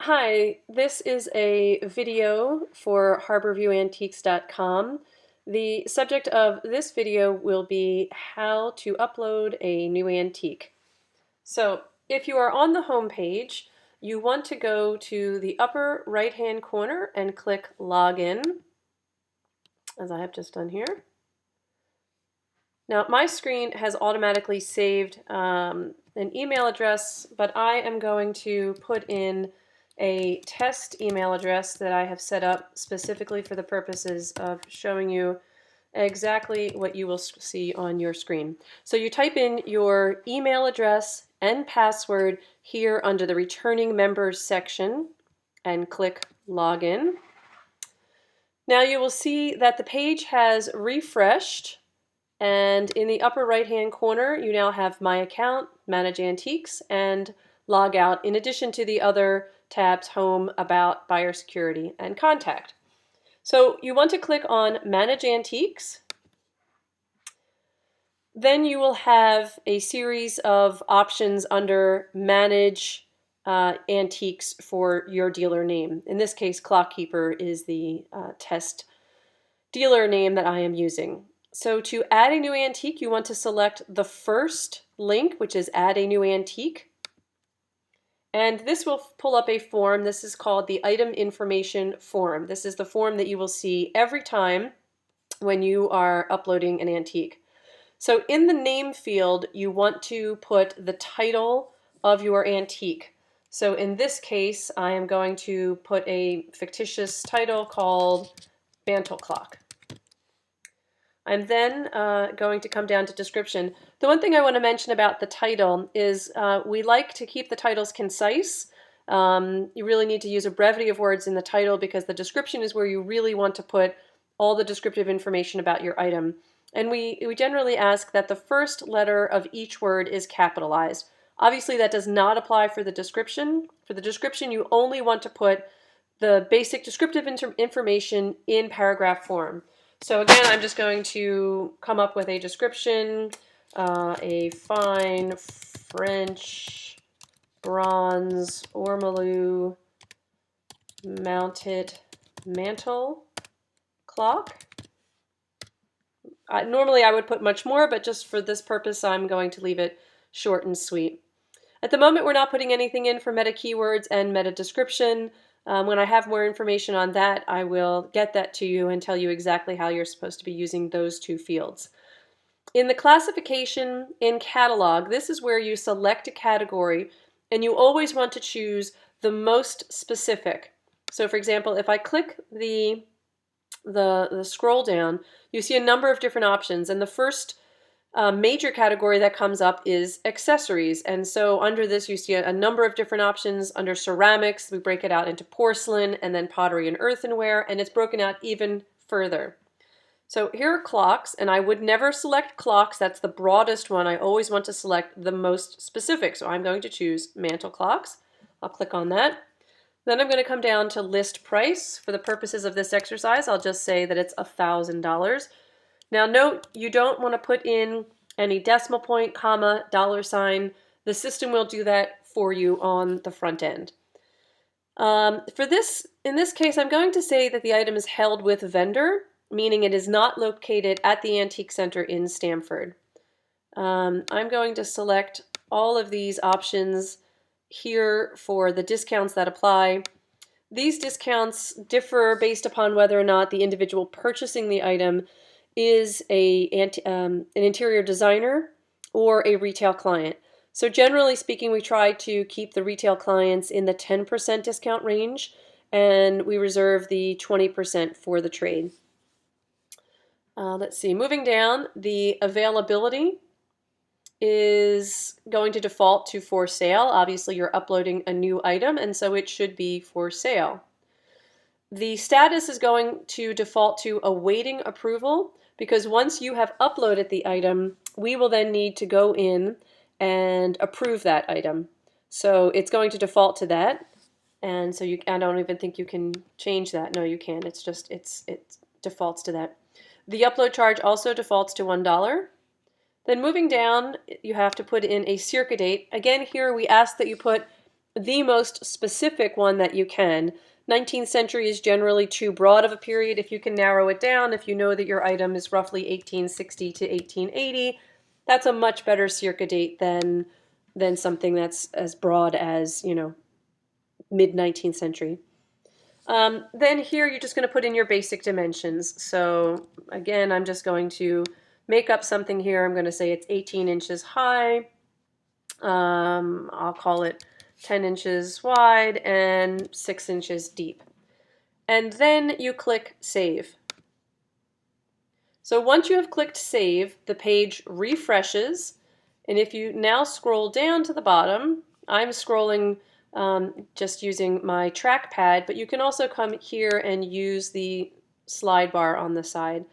Hi, this is a video for HarborViewAntiques.com. The subject of this video will be how to upload a new antique. So if you are on the home page, you want to go to the upper right-hand corner and click Login, as I have just done here. Now my screen has automatically saved an email address, but I am going to put in a test email address that I have set up specifically for the purposes of showing you exactly what you will see on your screen. So you type in your email address and password here under the returning members section and click login. Now you will see that the page has refreshed, and in the upper right hand corner you now have My Account, Manage Antiques, and Log Out, in addition to the other tabs: Home, About, Buyer Security, and Contact. So you want to click on Manage Antiques. Then you will have a series of options under Manage Antiques for your dealer name. In this case, Clockkeeper is the test dealer name that I am using. So to add a new antique, you want to select the first link, which is Add a New Antique. And this will pull up a form. This is called the Item Information Form. This is the form that you will see every time when you are uploading an antique. So in the name field, you want to put the title of your antique. So in this case, I am going to put a fictitious title called Mantel Clock. I'm then going to come down to description. The one thing I want to mention about the title is we like to keep the titles concise. You really need to use a brevity of words in the title because the description is where you really want to put all the descriptive information about your item. And we generally ask that the first letter of each word is capitalized. Obviously that does not apply for the description. For the description, you only want to put the basic descriptive information in paragraph form. So again, I'm just going to come up with a description: a fine French bronze ormolu mounted mantel clock. Normally I would put much more, but just for this purpose I'm going to leave it short and sweet. At the moment we're not putting anything in for meta keywords and meta description. When I have more information on that, I will get that to you and tell you exactly how you're supposed to be using those two fields. In the classification in catalog, this is where you select a category and you always want to choose the most specific. So for example, if I click the scroll down, you see a number of different options, and the first major category that comes up is accessories. And so under this you see a number of different options. Under ceramics, we break it out into porcelain and then pottery and earthenware, and it's broken out even further. So here are clocks, and I would never select clocks. That's the broadest one. I always want to select the most specific. So I'm going to choose mantel clocks. I'll click on that. Then I'm going to come down to list price. For the purposes of this exercise, I'll just say that it's $1,000. Now note, you don't want to put in any decimal point, comma, dollar sign. The system will do that for you on the front end. In this case, I'm going to say that the item is held with vendor, meaning it is not located at the Antique Center in Stamford. I'm going to select all of these options here for the discounts that apply. These discounts differ based upon whether or not the individual purchasing the item is an interior designer or a retail client. So generally speaking, we try to keep the retail clients in the 10% discount range, and we reserve the 20% for the trade. Let's see, moving down, the availability is going to default to for sale. Obviously you're uploading a new item, and so it should be for sale. The status is going to default to awaiting approval, because once you have uploaded the item, we will then need to go in and approve that item. So it's going to default to that, and so I don't even think you can change that. No, you can't. It's just it defaults to that. The upload charge also defaults to $1. Then moving down, you have to put in a circa date. Again, here we ask that you put the most specific one that you can. 19th century is generally too broad of a period. If you can narrow it down, if you know that your item is roughly 1860 to 1880, that's a much better circa date than something that's as broad as, you know, mid-19th century. Then here you're just going to put in your basic dimensions. So again, I'm just going to make up something here. I'm going to say it's 18 inches high. I'll call it 10 inches wide and 6 inches deep. And then you click Save. So once you have clicked Save, the page refreshes. And if you now scroll down to the bottom, I'm scrolling just using my trackpad, but you can also come here and use the slide bar on the side.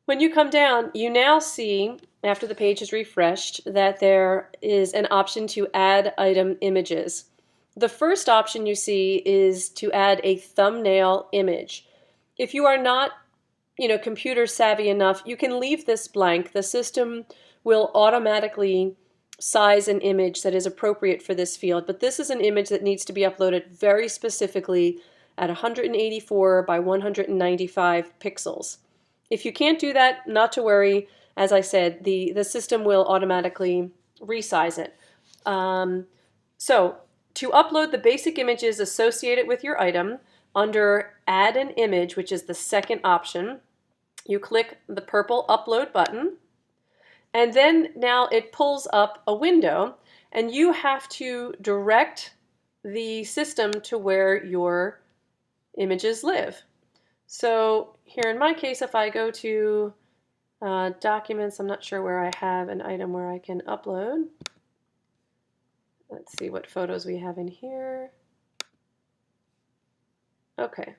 When you come down, you now see, after the page is refreshed, that there is an option to add item images. The first option you see is to add a thumbnail image. If you are not, computer savvy enough, you can leave this blank. The system will automatically size an image that is appropriate for this field, but this is an image that needs to be uploaded very specifically at 184 by 195 pixels. If you can't do that, not to worry. As I said, the system will automatically resize it. So to upload the basic images associated with your item, under Add an Image, which is the second option, you click the purple Upload button, and then now it pulls up a window, and you have to direct the system to where your images live. So here in my case, if I go to Documents, I'm not sure where I have an item where I can upload. Let's see what photos we have in here. Okay.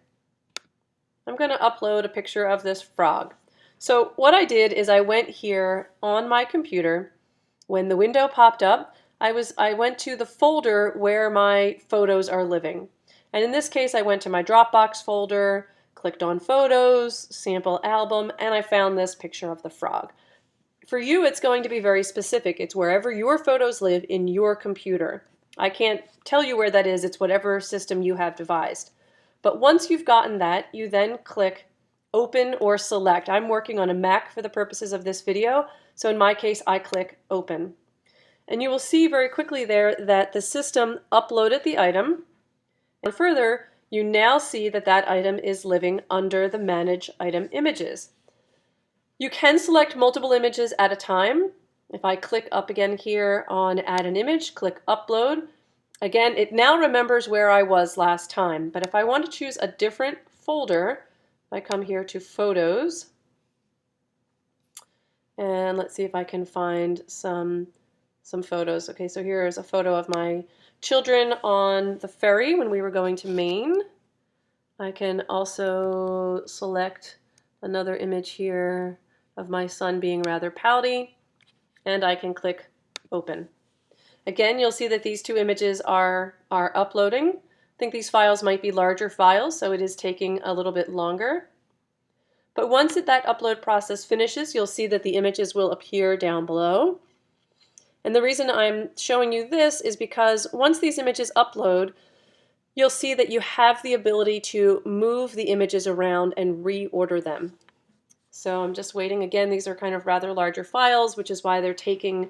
I'm going to upload a picture of this frog. So what I did is I went here on my computer. When the window popped up, I went to the folder where my photos are living. And in this case, I went to my Dropbox folder, clicked on Photos, Sample Album, and I found this picture of the frog. For you, it's going to be very specific. It's wherever your photos live in your computer. I can't tell you where that is. It's whatever system you have devised. But once you've gotten that, you then click Open or Select. I'm working on a Mac for the purposes of this video, so in my case, I click Open. And you will see very quickly there that the system uploaded the item. And further, you now see that that item is living under the Manage Item Images. You can select multiple images at a time. If I click up again here on Add an Image, click Upload. Again, it now remembers where I was last time, but if I want to choose a different folder, I come here to Photos, and let's see if I can find some photos. Okay, so here is a photo of my children on the ferry when we were going to Maine. I can also select another image here of my son being rather pouty, and I can click Open. Again, you'll see that these two images are uploading. I think these files might be larger files, so it is taking a little bit longer. But once that upload process finishes, you'll see that the images will appear down below. And the reason I'm showing you this is because once these images upload, you'll see that you have the ability to move the images around and reorder them. So I'm just waiting. Again, these are kind of rather larger files, which is why they're taking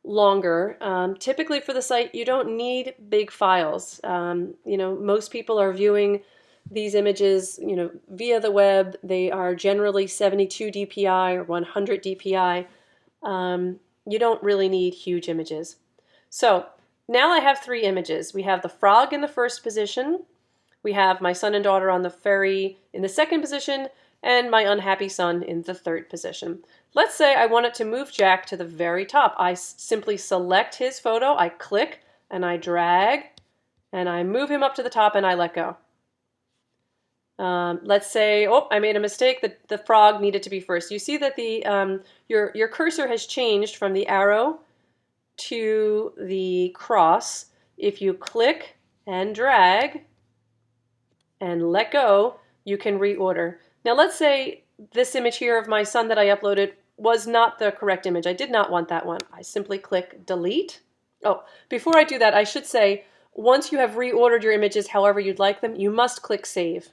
longer. Typically for the site, you don't need big files. Most people are viewing these images, via the web. They are generally 72 dpi or 100 dpi. You don't really need huge images. So now I have three images. We have the frog in the first position. We have my son and daughter on the ferry in the second position, and my unhappy son in the third position. Let's say I wanted to move Jack to the very top. I simply select his photo, I click, and I drag, and I move him up to the top, and I let go. Let's say, I made a mistake. The frog needed to be first. You see that your cursor has changed from the arrow to the cross. If you click and drag and let go, you can reorder. Now let's say this image here of my son that I uploaded was not the correct image. I did not want that one. I simply click Delete. Oh, before I do that, I should say once you have reordered your images however you'd like them, you must click Save.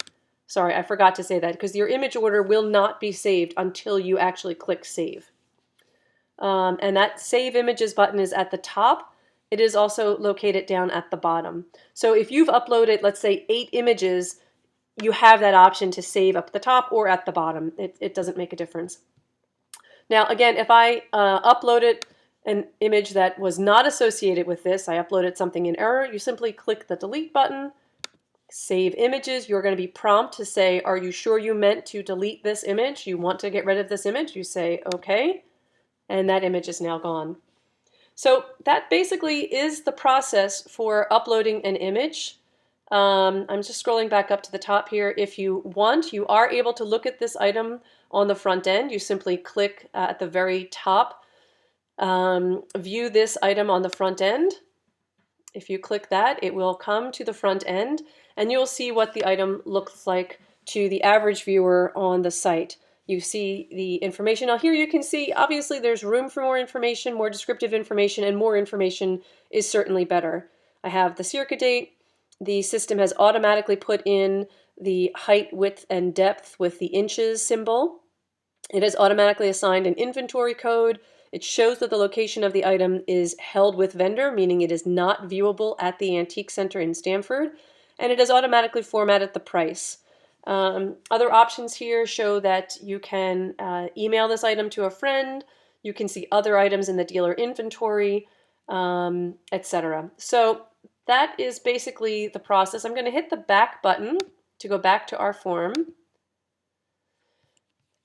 Sorry, I forgot to say that, because your image order will not be saved until you actually click Save. And that Save Images button is at the top. It is also located down at the bottom. So if you've uploaded, let's say, 8 images, you have that option to save up at the top or at the bottom. It doesn't make a difference. Now, again, if I uploaded an image that was not associated with this, I uploaded something in error, you simply click the delete button, save images. You're going to be prompted to say, are you sure you meant to delete this image? You want to get rid of this image? You say, okay, and that image is now gone. So that basically is the process for uploading an image. I'm just scrolling back up to the top here. If you want, you are able to look at this item on the front end. You simply click at the very top, view this item on the front end. If you click that, it will come to the front end, and you'll see what the item looks like to the average viewer on the site. You see the information. Now here you can see, obviously there's room for more information, more descriptive information, and more information is certainly better. I have the circa date. The system has automatically put in the height, width, and depth with the inches symbol. It has automatically assigned an inventory code. It shows that the location of the item is held with vendor, meaning it is not viewable at the Antique Center in Stamford. And it has automatically formatted the price. Other options here show that you can email this item to a friend. You can see other items in the dealer inventory, etc. So that is basically the process. I'm going to hit the back button to go back to our form.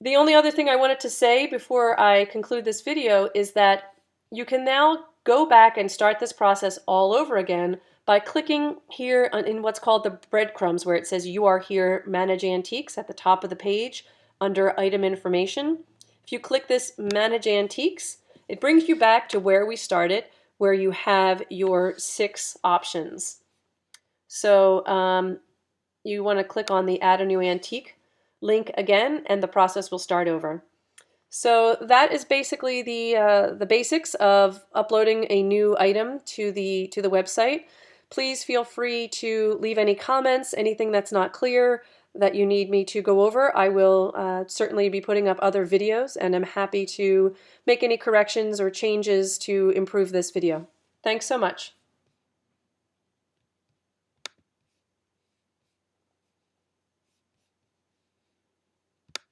The only other thing I wanted to say before I conclude this video is that you can now go back and start this process all over again by clicking here in what's called the breadcrumbs, where it says you are here, Manage Antiques, at the top of the page under Item Information. If you click this Manage Antiques, it brings you back to where we started, where you have your 6 options. So you want to click on the Add a New Antique link again, and the process will start over. So that is basically the basics of uploading a new item to the website. Please feel free to leave any comments, anything that's not clear that you need me to go over. I will certainly be putting up other videos, and I'm happy to make any corrections or changes to improve this video. Thanks so much.